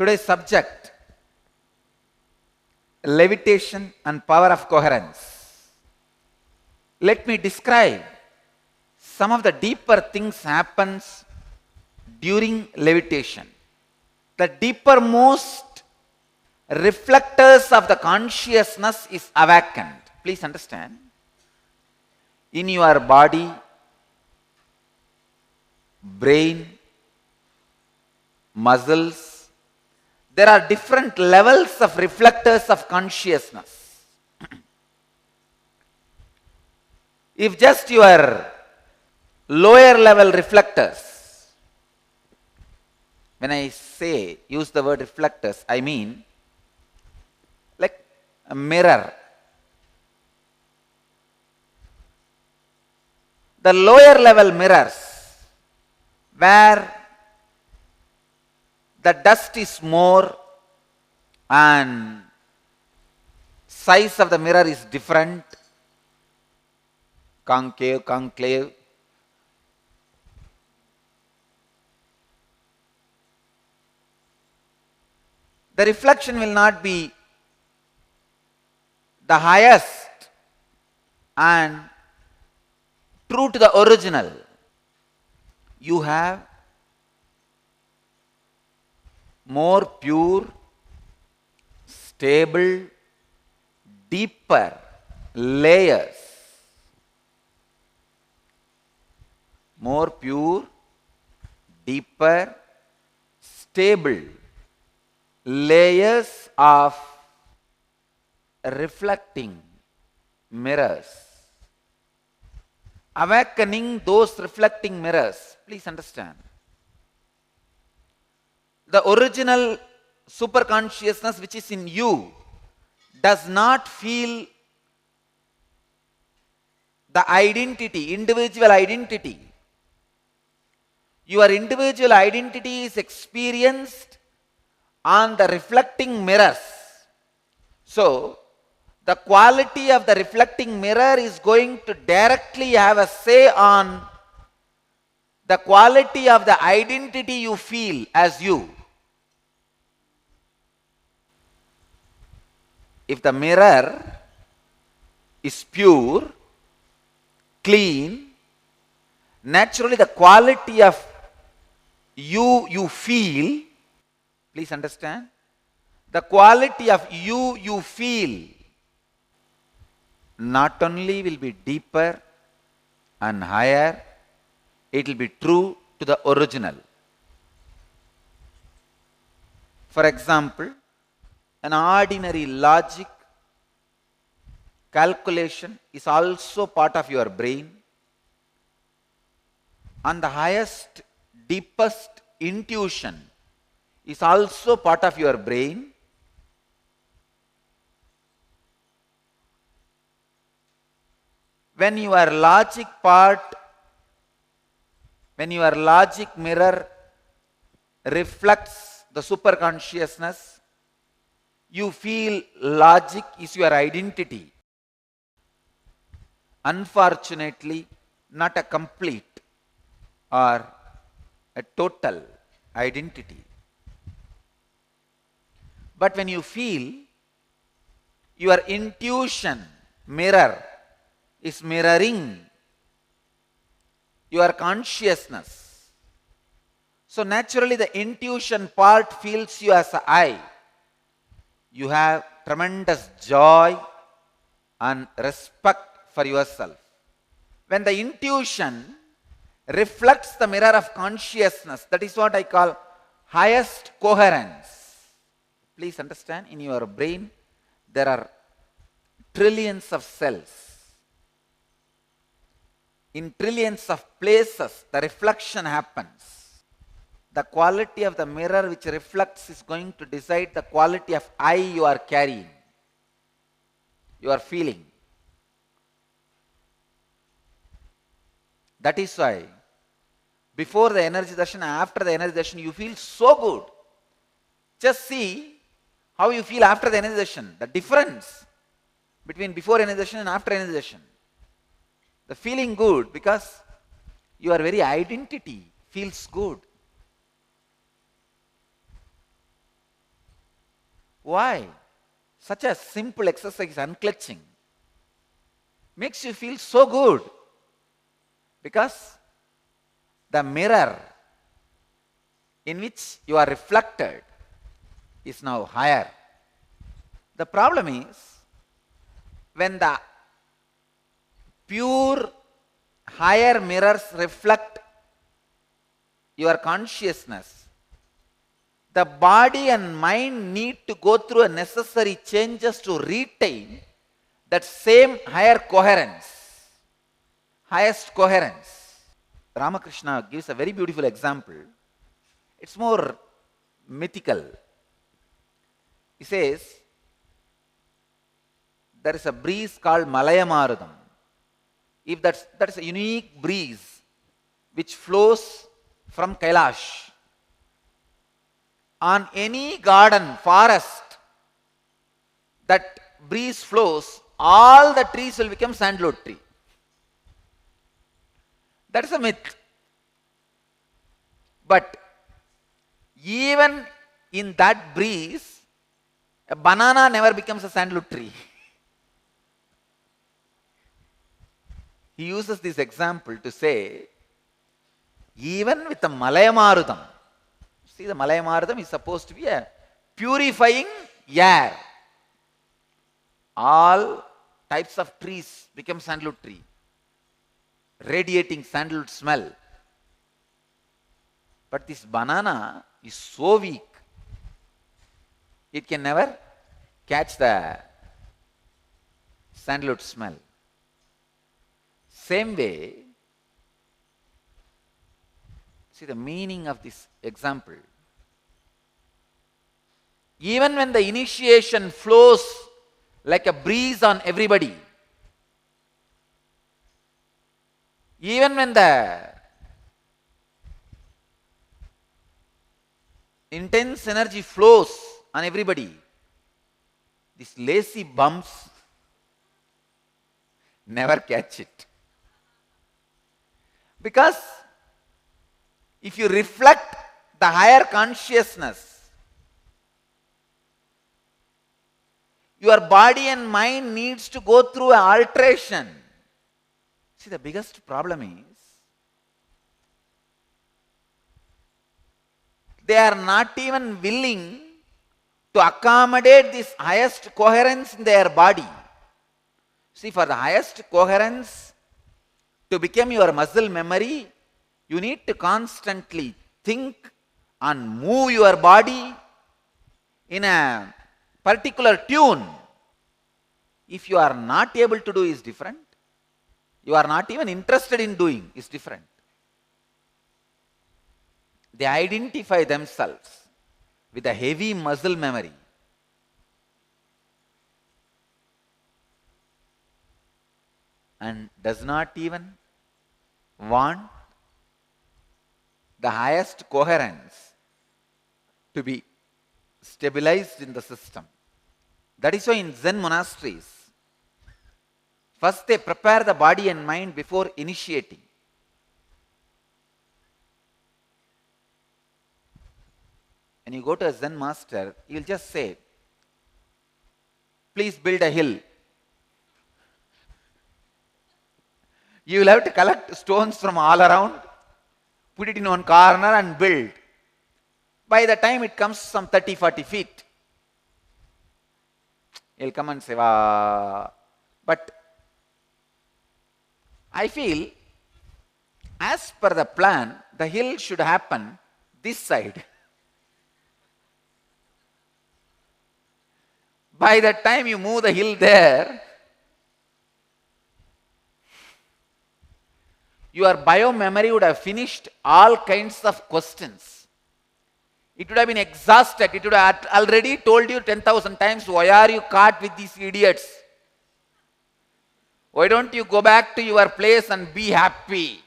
Today's subject, levitation and power of coherence. Let me describe some of the deeper things happens during levitation. The deepermost reflectors of the consciousness is awakened. Please understand. In your body, brain, muscles, there are different levels of reflectors of consciousness. If just your lower level reflectors, when I say use the word reflectors, I mean like a mirror. The lower level mirrors where the dust is more and size of the mirror is different, concave, the reflection will not be the highest and true to the original. You have more pure, stable, deeper layers. More pure, deeper, stable layers of reflecting mirrors. Awakening those reflecting mirrors. Please understand. The original superconsciousness which is in you does not feel the identity, individual identity. Your individual identity is experienced on the reflecting mirrors. So, the quality of the reflecting mirror is going to directly have a say on the quality of the identity you feel as you. If the mirror is pure, clean, naturally the quality of you feel, please understand, the quality of you feel not only will be deeper and higher, it will be true to the original. For example, an ordinary logic calculation is also part of your brain, and the highest, deepest intuition is also part of your brain. When your logic part, when your logic mirror reflects the superconsciousness, you feel logic is your identity. Unfortunately, not a complete or a total identity. But when you feel your intuition mirror is mirroring your consciousness, so naturally the intuition part feels you as I. You have tremendous joy and respect for yourself. When the intuition reflects the mirror of consciousness, that is what I call highest coherence. Please understand, in your brain there are trillions of cells. In trillions of places the reflection happens. The quality of the mirror which reflects is going to decide the quality of I you are carrying, you are feeling. That is why before the energy darshan and after the energy darshan you feel so good. Just see how you feel after the energy darshan, the difference between before energy darshan and after energy darshan. The feeling good because your very identity feels good. Why? Such a simple exercise, unclutching, makes you feel so good because the mirror in which you are reflected is now higher. The problem is when the pure higher mirrors reflect your consciousness, the body and mind need to go through a necessary changes to retain that same higher coherence, highest coherence. Ramakrishna gives a very beautiful example. It's more mythical. He says, there is a breeze called Malayamarudam. If that's a unique breeze which flows from Kailash, on any garden, forest, that breeze flows, all the trees will become sandalwood tree. That is a myth. But even in that breeze, a banana never becomes a sandalwood tree. He uses this example to say, even with the Malayamarudam, see, the Malayamarudam is supposed to be a purifying air. All types of trees become sandalwood tree, radiating sandalwood smell. But this banana is so weak, it can never catch the sandalwood smell. Same way, see the meaning of this example. Even when the initiation flows like a breeze on everybody, even when the intense energy flows on everybody, these lazy bumps never catch it. Because if you reflect the higher consciousness, your body and mind needs to go through an alteration. See, the biggest problem is they are not even willing to accommodate this highest coherence in their body. See, for the highest coherence to become your muscle memory, you need to constantly think and move your body in a particular tune. If you are not able to do is different. You are not even interested in doing is different. They identify themselves with a heavy muscle memory. And does not even want the highest coherence to be stabilized in the system. That is why in Zen monasteries, first they prepare the body and mind before initiating. When you go to a Zen master, he will just say, please build a hill. You will have to collect stones from all around, put it in one corner and build. By the time it comes some 30-40 feet, he'll come and say, wow. But I feel, as per the plan, the hill should happen this side. By the time you move the hill there, your bio-memory would have finished all kinds of questions. It would have been exhausted. It would have already told you 10,000 times, why are you caught with these idiots? Why don't you go back to your place and be happy?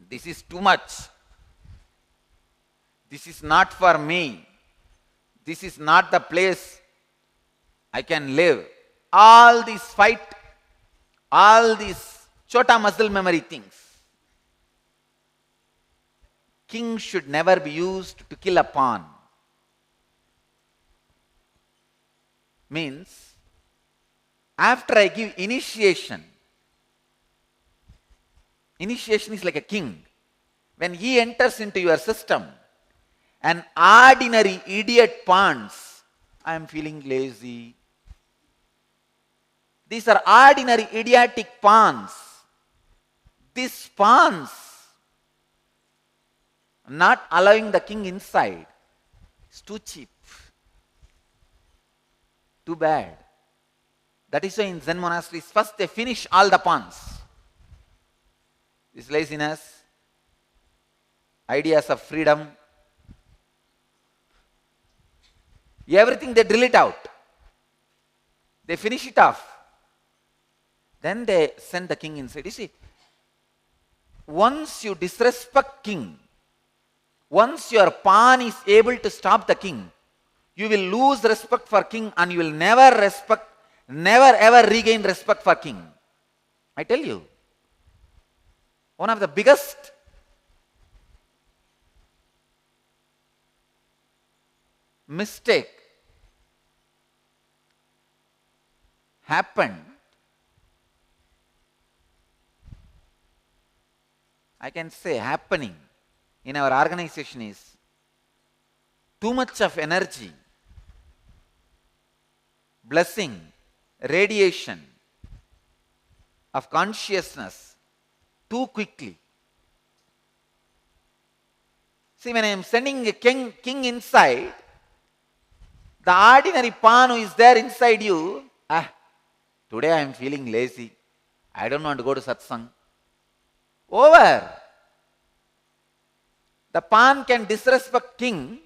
This is too much. This is not for me. This is not the place I can live. All these fight, all these chota muscle memory things. King should never be used to kill a pawn. means after I give initiation, initiation is like a king. When he enters into your system, an ordinary idiot pawns, I am feeling lazy. These are ordinary idiotic pawns. These pawns not allowing the king inside. It's too cheap. Too bad. That is why in Zen monasteries, first they finish all the pawns. This laziness, ideas of freedom, everything they drill it out. They finish it off. Then they send the king inside. You see, once you disrespect king, once your pawn is able to stop the king, you will lose respect for king and you will never ever regain respect for king. I tell you, one of the biggest mistake happened, I can say happening in our organization is too much of energy, blessing, radiation of consciousness too quickly. See, when I am sending a king inside, the ordinary pawn who is there inside you, today I am feeling lazy. I don't want to go to satsang. Over. The pawn can disrespect king,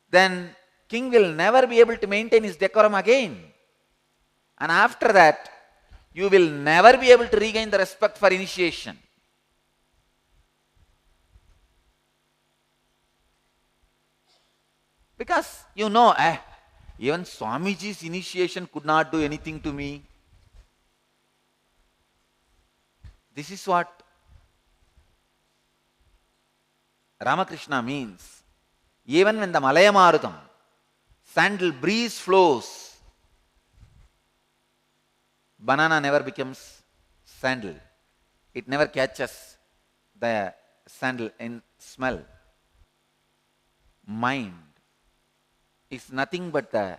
then king will never be able to maintain his decorum again. And after that, you will never be able to regain the respect for initiation. Because you know, even Swamiji's initiation could not do anything to me. This is what Ramakrishna means. Even when the Malaya Marutam, sandal breeze flows, banana never becomes sandal. It never catches the sandal in smell. Mind is nothing but the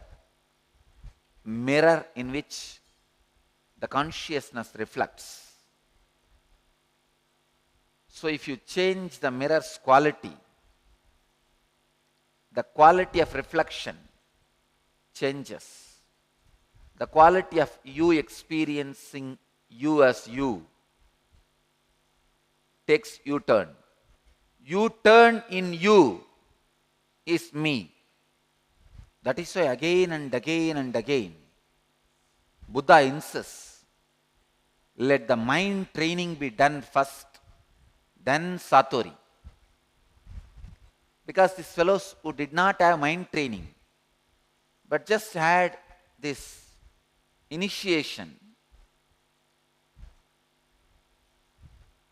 mirror in which the consciousness reflects. So if you change the mirror's quality, the quality of reflection changes. The quality of you experiencing you as you takes U-turn. U-turn in you is me. That is why again and again and again, Buddha insists, let the mind training be done first, then Satori. Because these fellows who did not have mind training, but just had this initiation,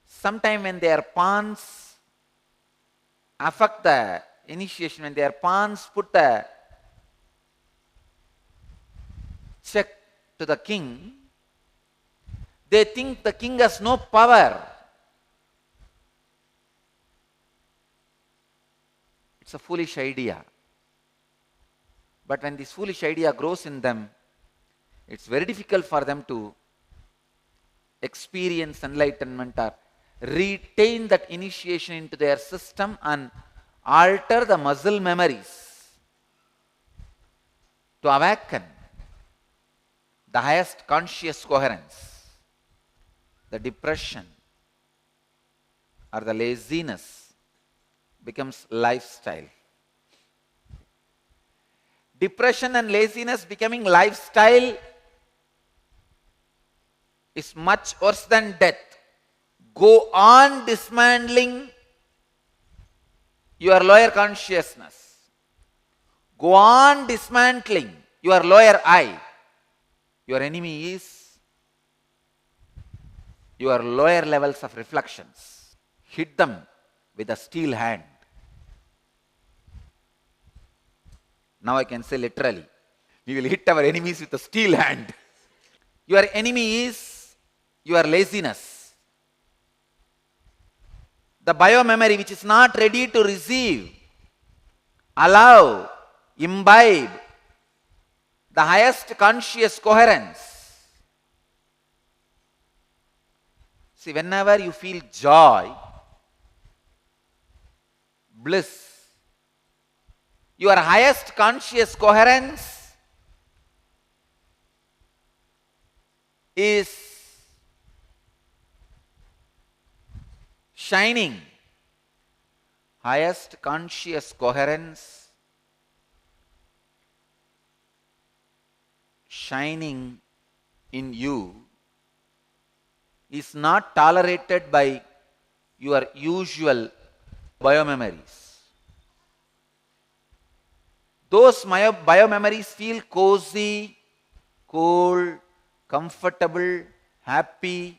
sometime when their pawns affect the initiation, when their pawns put the check to the king, they think the king has no power. It's a foolish idea. But when this foolish idea grows in them, it's very difficult for them to experience enlightenment or retain that initiation into their system and alter the muscle memories to awaken the highest conscious coherence. The depression or the laziness becomes lifestyle. Depression and laziness becoming lifestyle is much worse than death. Go on dismantling your lower consciousness. Go on dismantling your lower I. Your enemy is your lower levels of reflections. Hit them with a steel hand. Now I can say literally. We will hit our enemies with a steel hand. Your enemy is your laziness. The biomemory which is not ready to receive, allow, imbibe the highest conscious coherence. See, whenever you feel joy, bliss, your highest conscious coherence is shining. Highest conscious coherence shining in you is not tolerated by your usual biomemories. Those biomemories feel cozy, cool, comfortable, happy.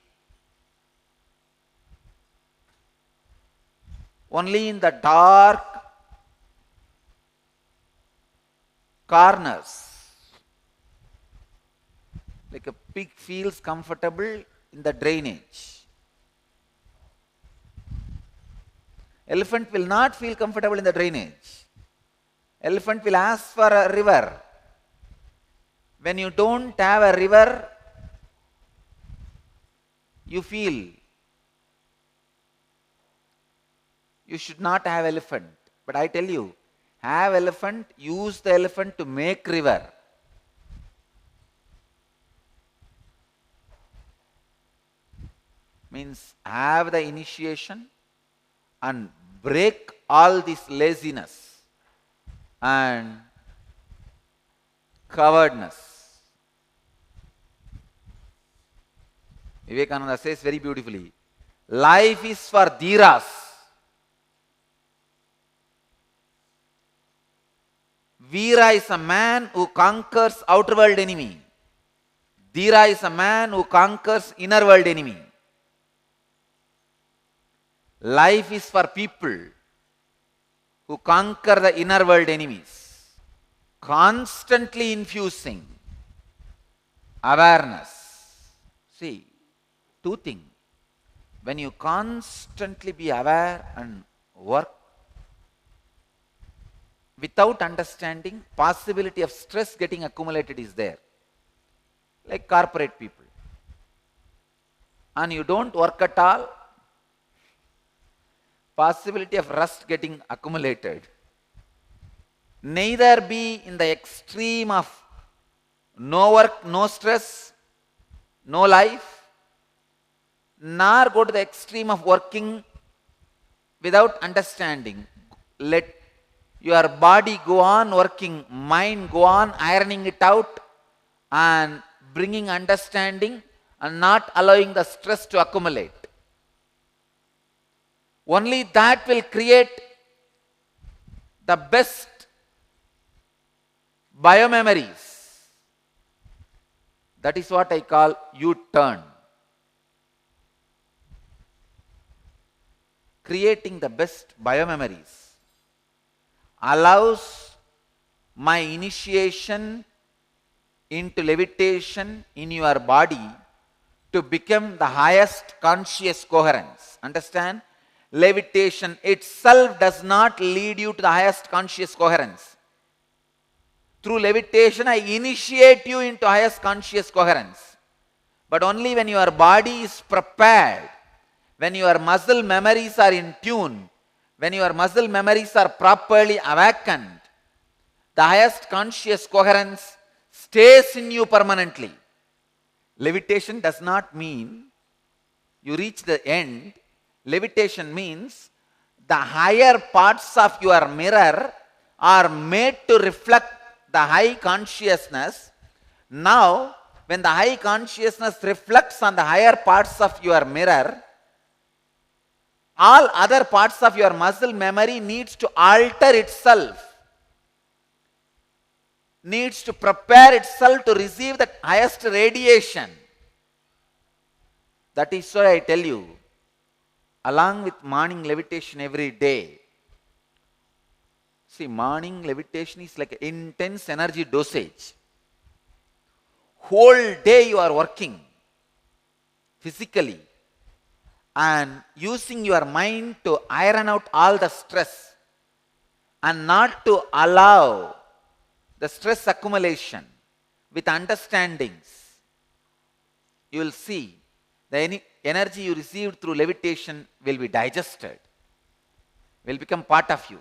Only in the dark corners, like a pig feels comfortable in the drainage. Elephant will not feel comfortable in the drainage. Elephant will ask for a river. When you don't have a river, you feel you should not have elephant. But I tell you, have elephant, use the elephant to make river. Means have the initiation and break all this laziness and cowardness. Vivekananda says very beautifully, life is for dhiras. Veera is a man who conquers outer world enemy. Dhira is a man who conquers inner world enemy. Life is for people who conquer the inner world enemies. Constantly infusing awareness. See, two things. When you constantly be aware and work without understanding, possibility of stress getting accumulated is there. Like corporate people. And you don't work at all, possibility of rust getting accumulated. Neither be in the extreme of no work, no stress, no life, nor go to the extreme of working without understanding. Let your body go on working, mind go on ironing it out and bringing understanding and not allowing the stress to accumulate. Only that will create the best biomemories. That is what I call U-turn. Creating the best biomemories allows my initiation into levitation in your body to become the highest conscious coherence. Understand? Levitation itself does not lead you to the highest conscious coherence. Through levitation, I initiate you into highest conscious coherence. But only when your body is prepared, when your muscle memories are in tune, when your muscle memories are properly awakened, the highest conscious coherence stays in you permanently. Levitation does not mean you reach the end. Levitation means the higher parts of your mirror are made to reflect the high consciousness. Now, when the high consciousness reflects on the higher parts of your mirror, all other parts of your muscle memory needs to alter itself, needs to prepare itself to receive the highest radiation. That is why I tell you, along with morning levitation every day, see, morning levitation is like intense energy dosage. whole day you are working physically and using your mind to iron out all the stress and not to allow the stress accumulation with understandings, you will see the energy you received through levitation will be digested, will become part of you.